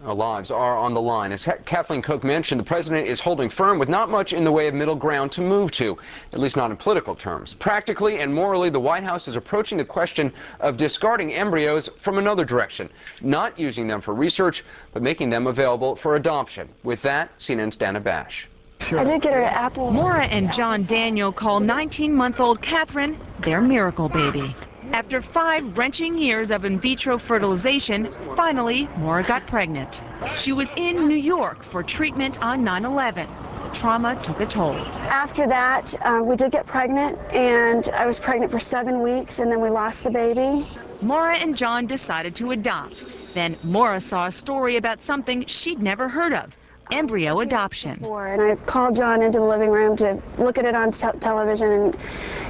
Lives are on the line. As Kathleen Cook mentioned, the president is holding firm with not much in the way of middle ground to move to, at least not in political terms. Practically and morally, the White House is approaching the question of discarding embryos from another direction, not using them for research, but making them available for adoption. With that, CNN's Dana Bash. Sure. I did get her apple. Maura and John Daniel call 19-month-old Catherine their miracle baby. After 5 wrenching years of in vitro fertilization, finally, Maura got pregnant. She was in New York for treatment on 9/11. The trauma took a toll. After that, we did get pregnant, and I was pregnant for 7 weeks, and then we lost the baby. Maura and John decided to adopt. Then Maura saw a story about something she'd never heard of. Embryo adoption. And I called John into the living room to look at it on television, and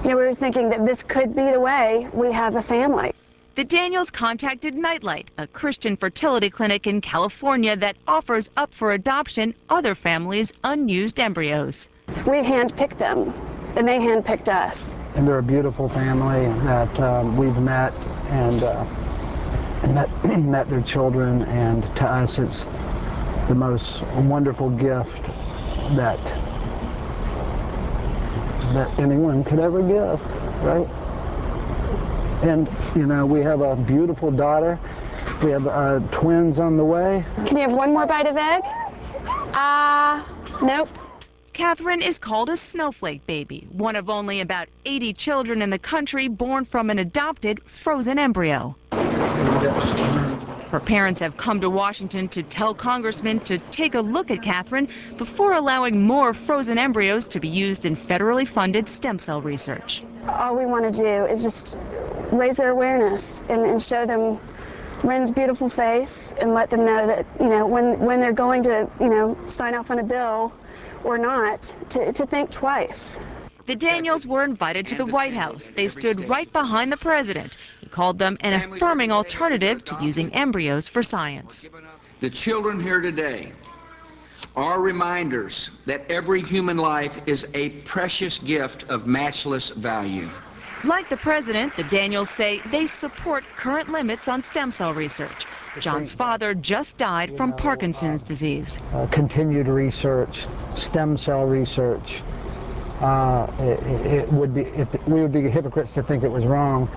we were thinking that this could be the way we have a family. The Daniels contacted Nightlight, a Christian fertility clinic in California that offers up for adoption other families' unused embryos. We handpicked them, and they handpicked us. And they're a beautiful family that we've met and met their children, and to us it's the most wonderful gift that anyone could ever give, right? And we have a beautiful daughter. We have twins on the way. Can you have one more bite of egg? Nope. Catherine is called a snowflake baby, one of only about 80 children in the country born from an adopted frozen embryo. Her parents have come to Washington to tell congressmen to take a look at Catherine before allowing more frozen embryos to be used in federally funded stem cell research. All we want to do is just raise their awareness and show them Ren's beautiful face, and let them know that, when they're going to, sign off on a bill or not, to think twice. The Daniels were invited to the White House. They stood right behind the president. He called them an affirming alternative to using embryos for science. The children here today are reminders that every human life is a precious gift of matchless value. Like the president, the Daniels say they support current limits on stem cell research. John's father just died from Parkinson's disease. Continued research, stem cell research. We would be hypocrites to think it was wrong.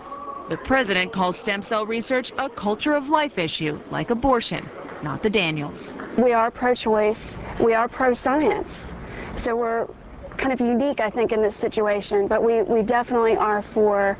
The president calls stem cell research a culture of life issue, like abortion, not the Daniels. We are pro-choice, we are pro-science, so we're kind of unique, I think, in this situation, but we definitely are for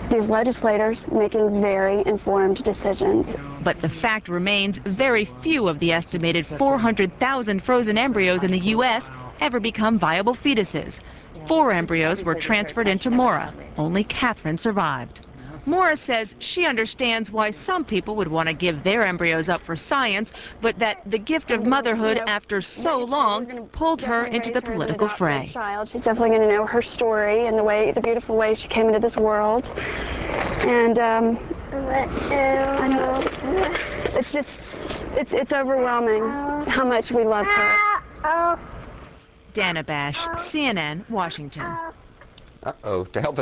these legislators making very informed decisions. But the fact remains, very few of the estimated 400,000 frozen embryos in the U.S. ever become viable fetuses. 4 embryos were transferred into Maura. Only Catherine survived. Maura says she understands why some people would want to give their embryos up for science, but that the gift of motherhood after so long pulled her into the political fray. She's definitely going to know her story and the beautiful way she came into this world. And I know it's overwhelming how much we love her. Dana Bash, CNN, Washington. To help us